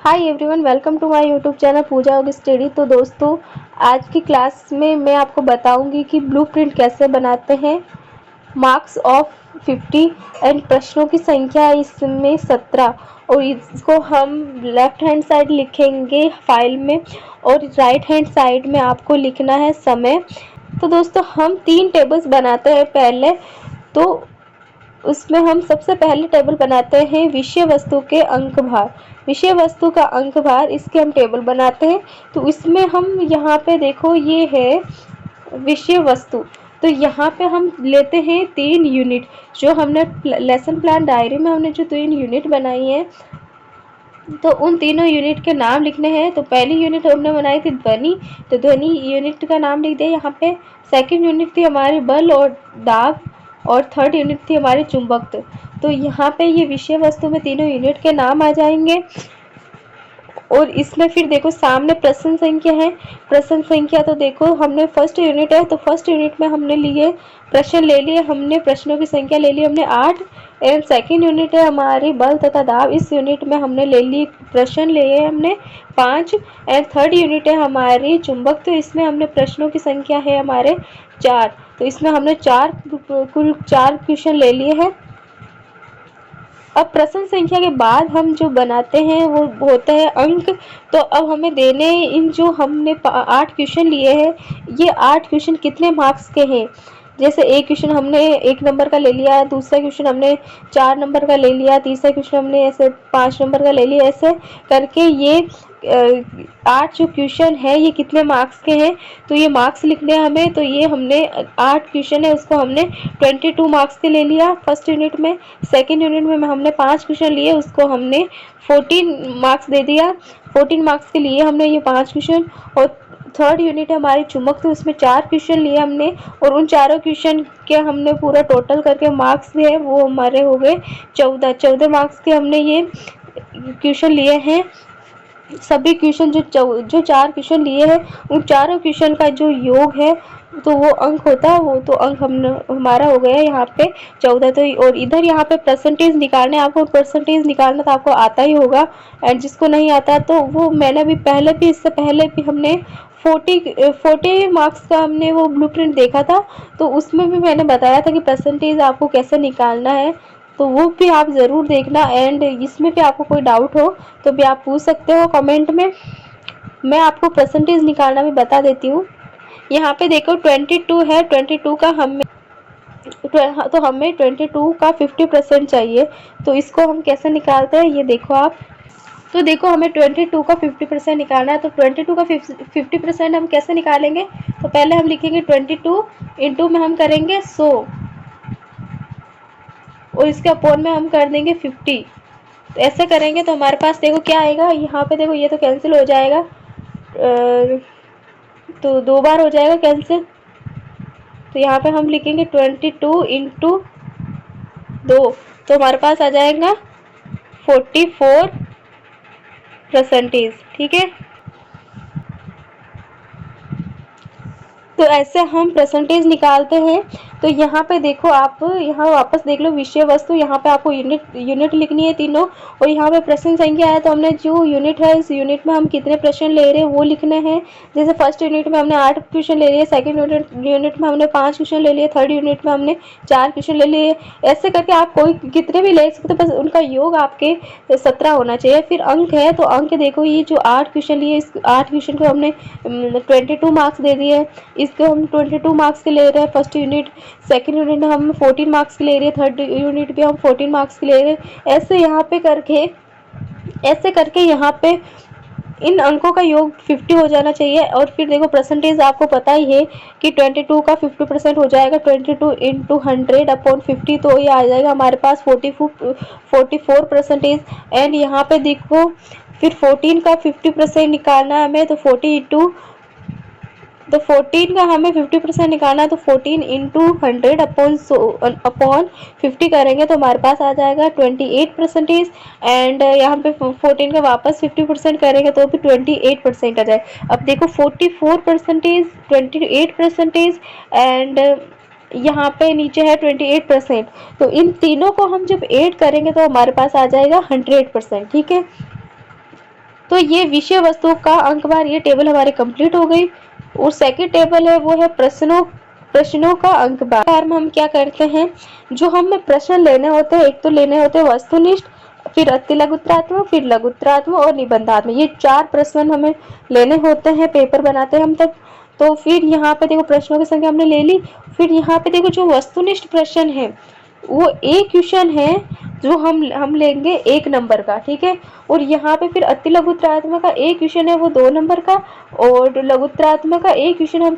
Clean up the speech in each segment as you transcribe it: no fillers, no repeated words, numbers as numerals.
Hi everyone, welcome to my YouTube channel Pooja Yog study. तो दोस्तों, आज की क्लास में मैं आपको बताऊंगी कि ब्लूप्रिंट कैसे बनाते हैं। मार्क्स ऑफ 50 एंड प्रश्नों की संख्या इसमें 17 और इसको हम लेफ्ट हैंड साइड लिखेंगे फाइल में और राइट हैंड साइड में आपको लिखना है समय। तो दोस्तों, हम 3 टेबल्स बनाते हैं। पहले तो उसमें हम सबसे पहले टेबल बनाते हैं विषय वस्तु के अंक भार। विषय वस्तु का अंक भार, इसके हम टेबल बनाते हैं। तो इसमें हम यहाँ पे देखो, ये है विषय वस्तु। तो यहाँ पे हम लेते हैं 3 यूनिट, जो हमने लेसन प्लान डायरी में हमने जो 3 यूनिट बनाई है, तो उन तीनों यूनिट के नाम लिखने हैं। तो पहली यूनिट हमने बनाई थी ध्वनि, तो ध्वनि यूनिट का नाम लिख दिया यहाँ पे। सेकंड यूनिट थी हमारी बल और दाब, और थर्ड यूनिट थी हमारी चुंबकत्व। तो यहाँ पे ये विषय वस्तु में तीनों यूनिट के नाम आ जाएंगे। और इसमें फिर देखो सामने प्रश्न संख्या है। प्रश्न संख्या तो देखो, हमने फर्स्ट यूनिट है, तो फर्स्ट यूनिट में हमने लिए प्रश्न ले लिए, हमने प्रश्नों की संख्या ले ली हमने 8। एंड सेकेंड यूनिट है हमारी बल तथा दाब, इस यूनिट में हमने ले ली प्रश्न लिए हमने 5। एंड थर्ड यूनिट है हमारी चुंबक, तो इसमें हमने प्रश्नों की संख्या है हमारे 4। तो इसमें हमने कुल 4 क्वेश्चन ले लिए हैं। अब प्रश्न संख्या के बाद हम जो बनाते हैं वो होता है अंक। तो अब हमें देने इन जो हमने 8 क्वेश्चन लिए हैं, ये 8 क्वेश्चन कितने मार्क्स के हैं। जैसे एक क्वेश्चन हमने 1 नंबर का ले लिया, दूसरा क्वेश्चन हमने 4 नंबर का ले लिया, तीसरा क्वेश्चन हमने ऐसे 5 नंबर का ले लिया। ऐसे करके ये 8 जो क्वेश्चन है ये कितने मार्क्स के हैं, तो ये मार्क्स लिखने हैं हमें। तो ये हमने 8 क्वेश्चन है, उसको हमने 22 मार्क्स के ले लिया फर्स्ट यूनिट में। सेकेंड यूनिट में हमने 5 क्वेश्चन लिए, उसको हमने 14 मार्क्स दे दिया। 14 मार्क्स के लिए हमने ये 5 क्वेश्चन। और थर्ड यूनिट है हमारी चुंबक, तो उसमें 4 क्वेश्चन लिए हमने, और उन चारों क्वेश्चन के हमने पूरा टोटल करके मार्क्स दिए, वो हमारे हो गए 14 मार्क्स के हमने ये क्वेश्चन लिए हैं। सभी क्वेश्चन जो 4 क्वेश्चन लिए हैं, उन चारों क्वेश्चन का जो योग है तो वो अंक होता है, वो तो अंक हमारा हो गया यहाँ पे 14। तो और इधर यहाँ पे परसेंटेज निकालने, आपको परसेंटेज निकालना तो आपको आता ही होगा। एंड जिसको नहीं आता तो वो मैंने भी इससे पहले भी हमने 40 मार्क्स का हमने वो ब्लूप्रिंट देखा था, तो उसमें भी मैंने बताया था कि परसेंटेज आपको कैसे निकालना है। तो वो भी आप ज़रूर देखना। एंड इसमें भी आपको कोई डाउट हो तो भी आप पूछ सकते हो कमेंट में। मैं आपको परसेंटेज निकालना भी बता देती हूँ। यहाँ पे देखो 22 है, 22 का हमें तो हमें 22 का 50% चाहिए। तो इसको हम कैसे निकालते हैं ये देखो आप। तो देखो हमें 22 का 50% निकालना है। तो 22 का 50% हम कैसे निकालेंगे, तो पहले हम लिखेंगे 22 इंटू में हम करेंगे 100, और इसके अपॉन में हम कर देंगे 50। तो ऐसे करेंगे तो हमारे पास देखो क्या आएगा। यहाँ पे देखो ये तो कैंसिल हो जाएगा, तो 2 बार हो जाएगा कैंसिल। तो यहाँ पे हम लिखेंगे 22 इंटू 2, तो हमारे पास आ जाएगा 44%। ठीक है, तो ऐसे हम परसेंटेज निकालते हैं। तो यहाँ पे देखो आप, यहाँ वापस देख लो विषय वस्तु, यहाँ पे आपको यूनिट लिखनी है तीनों, और यहाँ पे प्रश्न संख्या है। तो हमने जो यूनिट है, इस यूनिट में हम कितने प्रश्न ले रहे हैं वो लिखने हैं। जैसे फर्स्ट यूनिट में हमने 8 क्वेश्चन ले लिए, सेकंड यूनिट में हमने 5 क्वेश्चन ले लिए, थर्ड यूनिट में हमने 4 क्वेश्चन ले लिए। ऐसे करके आप कोई कितने भी ले सकते, बस उनका योग आपके 17 होना चाहिए। फिर अंक है, तो अंक देखो ये जो 8 क्वेश्चन लिए, इस 8 क्वेश्चन को हमने 22 मार्क्स दे दिए। इसको हम 22 मार्क्स के ले रहे हैं फर्स्ट यूनिट। सेकंड यूनिट में हम 14 मार्क्स के ले रहे हैं, थर्ड यूनिट पे हम 14 मार्क्स के ले रहे हैं। ऐसे करके यहाँ पे इन अंकों का योग 50 हो जाना चाहिए। और फिर देखो परसेंटेज आपको पता ही है कि 22 का 50% हो जाएगा 22 इंटू 100 अपॉन 50, तो ये आ जाएगा हमारे पास 44%। एंड यहाँ पे देखो फिर 14 का 50% निकालना है हमें, तो 14 का हमें 50% निकालना है। तो 14 इंटू 100 अपॉन 50 करेंगे तो हमारे पास आ जाएगा 28%। एंड यहाँ पे 14 का वापस 50% करेंगे तो भी 28% आ जाए। अब देखो 44%, 28%, एंड यहाँ पे नीचे है 28%। तो इन तीनों को हम जब ऐड करेंगे तो हमारे पास आ जाएगा 100%। ठीक है, तो ये विषय वस्तु का अंकभार, ये टेबल हमारी कंप्लीट हो गई। और सेकंड टेबल है वो है प्रश्नों का अंकभार में हम क्या करते हैं, जो हमें प्रश्न लेने होते हैं, एक तो लेने होते हैं वस्तुनिष्ठ, फिर अतिलघुत्रात्मक, फिर लघुत्रात्मक और निबंधात्मक, ये 4 प्रश्न हमें लेने होते हैं, पेपर बनाते हैं हम तब। तो फिर यहाँ पे देखो प्रश्नों की संख्या हमने ले ली। फिर यहाँ पे देखो जो वस्तुनिष्ठ प्रश्न है वो एक क्वेश्चन है जो हम लेंगे 1 नंबर का, ठीक है। और यहाँ पे फिर अतिलघुत्रात्मक का एक क्वेश्चन है वो 2 नंबर का, और लघुत्रात्मक का एक क्वेश्चन हम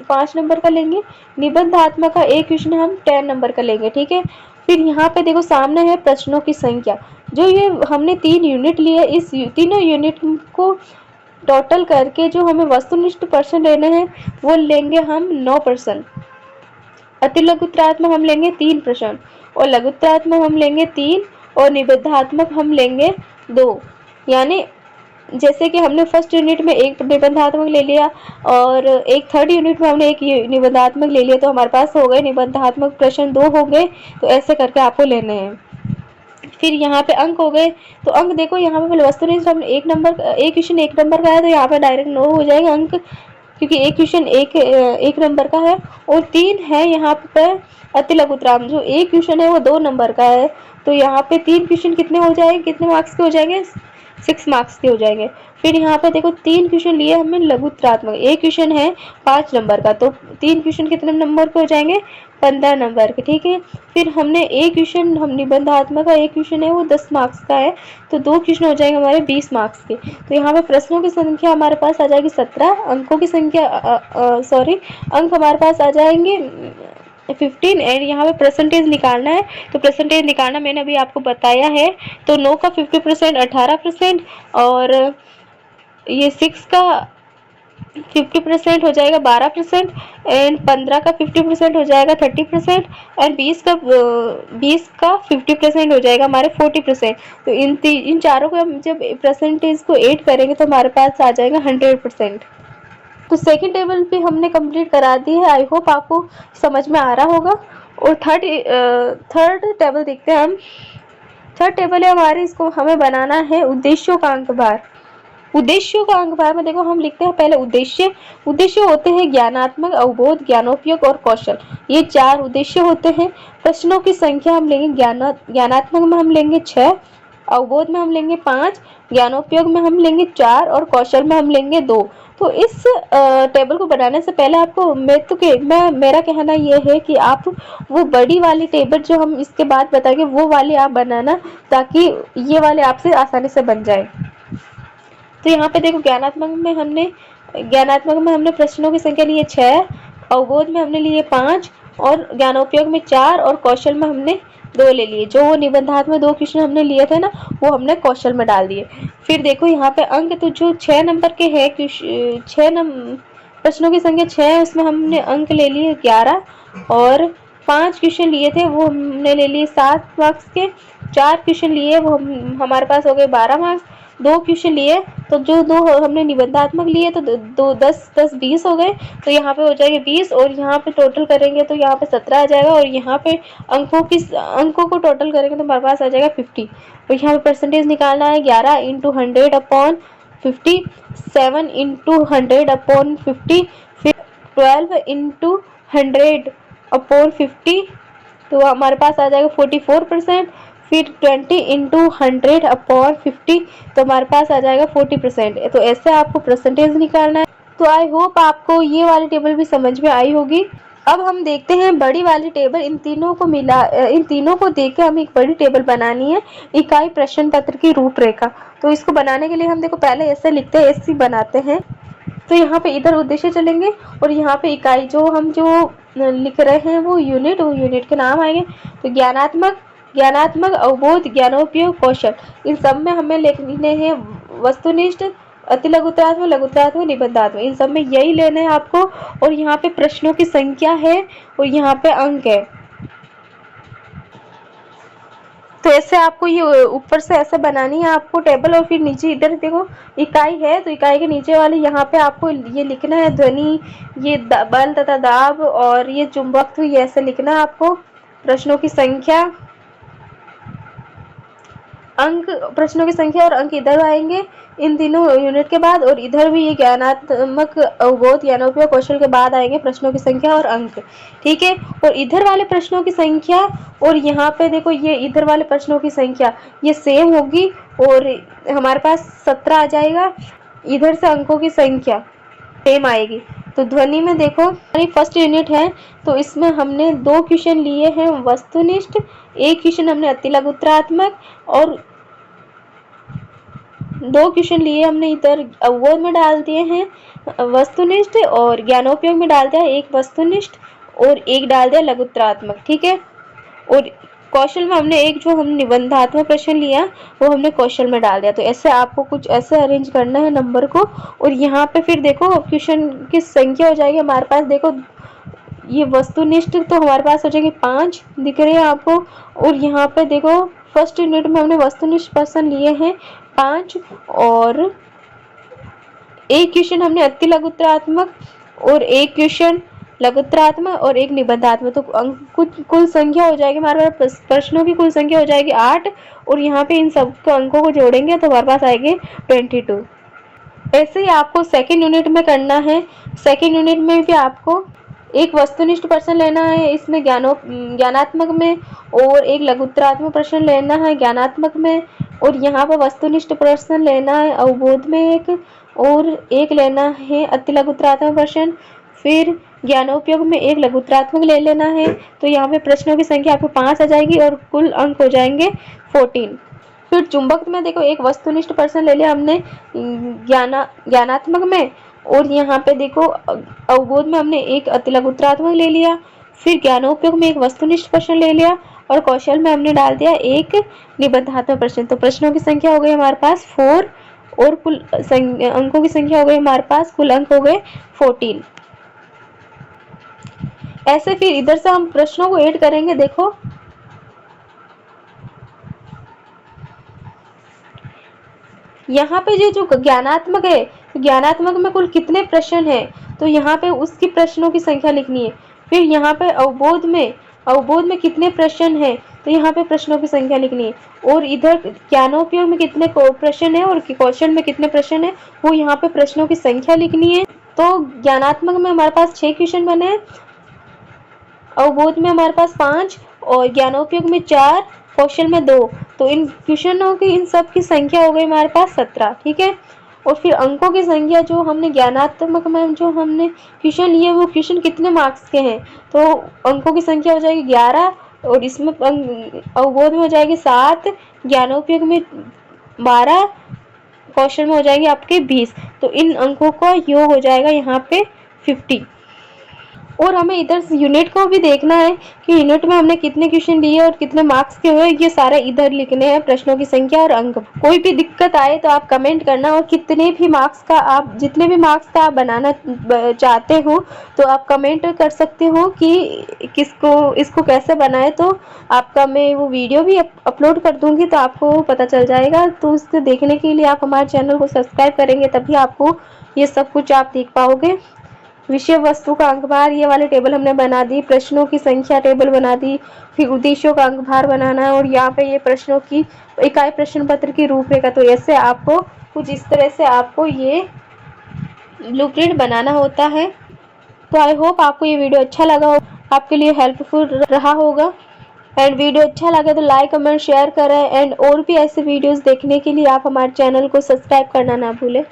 5 नंबर का लेंगे, निबंधात्मक का एक क्वेश्चन हम 10 नंबर का लेंगे, ठीक है। फिर यहाँ पे देखो सामने है प्रश्नों की संख्या, जो ये हमने 3 यूनिट लिए, इस तीनों यूनिट को टोटल करके जो हमें वस्तुनिष्ठ प्रश्न लेने हैं वो लेंगे हम 9 प्रश्न। अतिलघुत्रात्मक हम लेंगे 3 प्रश्न, और लघुत्रात्मक हम लेंगे 3, और निबंधात्मक हम लेंगे 2। यानी जैसे कि हमने फर्स्ट यूनिट में एक निबंधात्मक ले लिया और एक थर्ड यूनिट में हमने एक निबंधात्मक ले लिया, तो हमारे पास हो गए निबंधात्मक प्रश्न 2 हो गए। तो ऐसे करके आपको लेने हैं। फिर यहाँ पे अंक हो गए, तो अंक देखो यहाँ पे पहले वस्तुनिष्ठ हम एक क्वेश्चन 1 नंबर का है, तो यहाँ पे डायरेक्ट 9 हो जाएगा अंक, क्योंकि एक क्वेश्चन एक नंबर का है। और 3 है यहाँ पे अतिलघुत्रात्मक, जो एक क्वेश्चन है वो 2 नंबर का है, तो यहाँ पे 3 क्वेश्चन कितने हो जाएंगे, कितने मार्क्स के हो जाएंगे, 6 मार्क्स के हो जाएंगे। फिर यहाँ पे देखो 3 क्वेश्चन लिए हमने लघुत्रात्मक, एक क्वेश्चन है 5 नंबर का, तो 3 क्वेश्चन कितने नंबर के हो जाएंगे, 15 नंबर के, ठीक है। फिर हमने एक क्वेश्चन हम निबंधात्मक का एक क्वेश्चन है वो 10 मार्क्स का है, तो 2 क्वेश्चन हो जाएंगे हमारे 20 मार्क्स के। तो यहाँ पे प्रश्नों की संख्या हमारे पास आ जाएगी 17, अंकों की संख्या अंक हमारे पास आ जाएंगे 15। एंड यहाँ पे परसेंटेज निकालना है, तो परसेंटेज निकालना मैंने अभी आपको बताया है। तो 9 का 50% 18%, और ये 6 का 50% हो जाएगा 12%, एंड 15 का 50% हो जाएगा 30%, एंड 20 का 50% हो जाएगा हमारे 40%। तो इन चारों को हम जब परसेंटेज को ऐड करेंगे तो हमारे पास आ जाएगा 100%। तो सेकंड टेबल भी हमने कंप्लीट करा दी है, आई होप आपको समझ में आ रहा होगा। और थर्ड टेबल देखते हैं हम। थर्ड टेबल है हमारे, इसको हमें बनाना है उद्देश्यों का अंकभार। उद्देश्यों का अंकभार में देखो हम लिखते हैं पहले उद्देश्य होते हैं ज्ञानात्मक, अवबोध, ज्ञानोपयोग और कौशल, ये 4 उद्देश्य होते हैं। प्रश्नों की संख्या हम लेंगे ज्ञानात्मक में हम लेंगे 6, अवबोध में हम लेंगे 5, ज्ञानोपयोग में हम लेंगे 4 और कौशल में हम लेंगे 2। तो इस टेबल को बनाने से पहले आपको मेरा कहना यह है कि आप वो बड़ी वाली टेबल जो हम इसके बाद बताएंगे वो वाली आप बनाना, ताकि ये वाले आपसे आसानी से बन जाए। तो यहाँ पे देखो ज्ञानात्मक में हमने प्रश्नों की संख्या ली है 6, अवबोध में हमने लिए 5, और ज्ञानोपयोग में 4, और कौशल में हमने 2 ले लिए। जो वो निबंधात्मक 2 क्वेश्चन हमने लिए थे ना, वो हमने कौशल में डाल दिए। फिर देखो यहाँ पे अंक, तो जो 6 नंबर के है, प्रश्नों की संख्या 6 है, उसमें हमने अंक ले लिए 11, और 5 क्वेश्चन लिए थे वो हमने ले लिए 7 मार्क्स के, 4 क्वेश्चन लिए वो हमारे पास हो गए 12 मार्क्स, 2 क्वेश्चन लिए तो जो 2 हमने निबंधात्मक लिए तो 10 20 हो गए, तो यहाँ पे हो जाएंगे 20, और यहाँ पे टोटल करेंगे तो यहाँ पे 17 आ जाएगा, और यहाँ पे अंकों को टोटल करेंगे तो हमारे पास आ जाएगा 50। और यहाँ पे परसेंटेज निकालना है 11 × 100/50, 7 × 100/50, फिर 12 × 100/50, तो हमारे पास आ जाएगा 44%, फिर 20 × 100/50, तो हमारे पास आ जाएगा 40%। तो ऐसे आपको परसेंटेज निकालना है। तो आई होप आपको ये वाली टेबल भी समझ में आई होगी। अब हम देखते हैं बड़ी वाली टेबल, इन तीनों को देख के हमें एक बड़ी टेबल बनानी है, इकाई प्रश्न पत्र की रूपरेखा। तो इसको बनाने के लिए हम देखो पहले ऐसे लिखते हैं, ऐसे बनाते हैं। तो यहाँ पे इधर उद्देश्य चलेंगे, और यहाँ पे इकाई जो लिख रहे हैं वो यूनिट के नाम आएंगे। तो ज्ञानात्मक, अवबोध, ज्ञानोपयोग, कौशल, इन सब में हमें लिखने हैं वस्तुनिष्ठ, अतिलघुत्रात्मक, लघुत्रात्मक, निबंधात्मक, इन सब में यही लेना है आपको। और यहाँ पे प्रश्नों की संख्या है और यहाँ पे अंक है। तो ऐसे आपको ये ऊपर से ऐसे बनानी है आपको टेबल, और फिर नीचे इधर देखो इकाई है, तो इकाई के नीचे वाले यहाँ पे आपको ये लिखना है ध्वनि, ये बल तथा दाब, और ये चुंबकत्व, ये ऐसे लिखना है आपको। प्रश्नों की संख्या, अंक, प्रश्नों की संख्या और अंक इधर आएंगे इन तीनों यूनिट के बाद, और इधर भी ये ज्ञानात्मक अवबोध ज्ञानोपयोग कौशल के बाद आएंगे प्रश्नों की संख्या और अंक। ठीक है, और इधर वाले प्रश्नों की संख्या और यहाँ पे देखो ये इधर वाले प्रश्नों की संख्या ये सेम होगी और हमारे पास 17 आ जाएगा। इधर से अंकों की संख्या सेम आएगी। तो ध्वनि में देखो हमारी फर्स्ट यूनिट है, तो इसमें हमने 2 क्वेश्चन लिए हैं वस्तुनिष्ठ, एक क्वेश्चन हमने अतिलघुत्रात्मक और 2 क्वेश्चन लिए हमने इधर अवबोध में डाल दिए हैं वस्तुनिष्ठ, और ज्ञानोपयोग में डाल दिया एक वस्तुनिष्ठ और एक डाल दिया लघुत्रात्मक। ठीक है, और कौशल में हमने एक जो हम निबंधात्मक प्रश्न लिया वो हमने कौशल में डाल दिया। तो ऐसे आपको कुछ ऐसे अरेंज करना है नंबर को। और यहाँ पे फिर देखो क्वेश्चन की संख्या हो जाएगी हमारे पास, देखो ये वस्तुनिष्ठ तो हमारे पास हो जाएगी 5 दिख रहे हैं आपको, और यहाँ पे देखो फर्स्ट यूनिट में हमने वस्तुनिष्ठ प्रश्न लिए हैं 5, और एक क्वेश्चन हमने अतिलघुत्रात्मक और एक क्वेश्चन लघुत्रात्मक और एक निबंधात्मक। तो कुल संख्या हो जाएगी हमारे पास, प्रश्नों की कुल संख्या हो जाएगी 8, और यहाँ पे इन सब अंकों को जोड़ेंगे तो हमारे पास आएंगे 22। ऐसे ही आपको सेकेंड यूनिट में करना है। सेकेंड यूनिट में भी आपको एक वस्तुनिष्ठ प्रश्न लेना है इसमें ज्ञानात्मक में, और एक लघुत्रात्मक प्रश्न लेना है ज्ञानात्मक में, और यहाँ पर वस्तुनिष्ठ प्रश्न लेना है अवबोध में एक, और एक लेना है अतिलघुत्रात्मक प्रश्न, फिर ज्ञानोपयोग में एक लघुत्रात्मक ले लेना है। तो यहाँ पे प्रश्नों की संख्या आपको 5 आ जाएगी और कुल अंक हो जाएंगे 14। फिर चुंबक में देखो एक वस्तुनिष्ठ प्रश्न ले लिया हमने ज्ञानात्मक में, और यहाँ पे देखो अवबोध में हमने एक अतिलघुत्रात्मक ले लिया, फिर ज्ञानोपयोग में एक वस्तुनिष्ठ प्रश्न ले लिया, और कौशल में हमने डाल दिया एक निबंधात्मक प्रश्न। तो प्रश्नों की संख्या हो गई हमारे पास 4, और कुल अंकों की संख्या हो गई हमारे पास, कुल अंक हो गए 14। ऐसे फिर इधर से हम प्रश्नों को ऐड करेंगे। देखो यहाँ पे जो ज्ञानात्मक है, ज्ञानात्मक में कुल कितने प्रश्न हैं, तो यहाँ पे उसकी प्रश्नों की संख्या लिखनी है। फिर यहाँ पे अवबोध में कितने प्रश्न हैं, तो यहाँ पे प्रश्नों की संख्या लिखनी है। और इधर ज्ञानोपयोग में कितने प्रश्न है और कौशल में कितने प्रश्न है, वो यहाँ पे प्रश्नों की संख्या लिखनी है। तो ज्ञानात्मक में हमारे पास 6 क्वेश्चन बने हैं, अवबोध में हमारे पास 5, और ज्ञानोपयोग में 4, कौशल में 2। तो इन क्वेश्चनों की इन सब की संख्या हो गई हमारे पास 17। ठीक है, और फिर अंकों की संख्या जो हमने ज्ञानात्मक में जो हमने क्वेश्चन लिए वो क्वेश्चन कितने मार्क्स के हैं, तो अंकों की संख्या हो जाएगी 11, और इसमें अवबोध में हो जाएगी 7, ज्ञानोपयोग में 12, कौशल में हो जाएगी आपके 20। तो इन अंकों का योग हो जाएगा यहाँ पे 50। और हमें इधर यूनिट को भी देखना है कि यूनिट में हमने कितने क्वेश्चन लिए और कितने मार्क्स के हुए, ये सारे इधर लिखने हैं, प्रश्नों की संख्या और अंक। कोई भी दिक्कत आए तो आप कमेंट करना, और कितने भी मार्क्स का आप जितने भी मार्क्स का आप बनाना चाहते हो तो आप कमेंट कर सकते हो कि इसको कैसे बनाए। तो आपका मैं वो वीडियो भी अपलोड कर दूंगी तो आपको पता चल जाएगा। तो उसको देखने के लिए आप हमारे चैनल को सब्सक्राइब करेंगे, तभी आपको ये सब कुछ आप देख पाओगे। विषय वस्तु का अंकभार ये वाले टेबल हमने बना दी, प्रश्नों की संख्या टेबल बना दी, फिर उद्देश्यों का अंकभार बनाना है, और यहाँ पे ये प्रश्नों की इकाई प्रश्न पत्र की रूपरेखा। तो ऐसे आपको कुछ इस तरह से आपको ये ब्लूप्रिंट बनाना होता है। तो आई होप आपको ये वीडियो अच्छा लगा हो, आपके लिए हेल्पफुल रहा होगा। एंड वीडियो अच्छा लगे तो लाइक कमेंट शेयर करें, एंड और भी ऐसे वीडियोस देखने के लिए आप हमारे चैनल को सब्सक्राइब करना ना भूलें।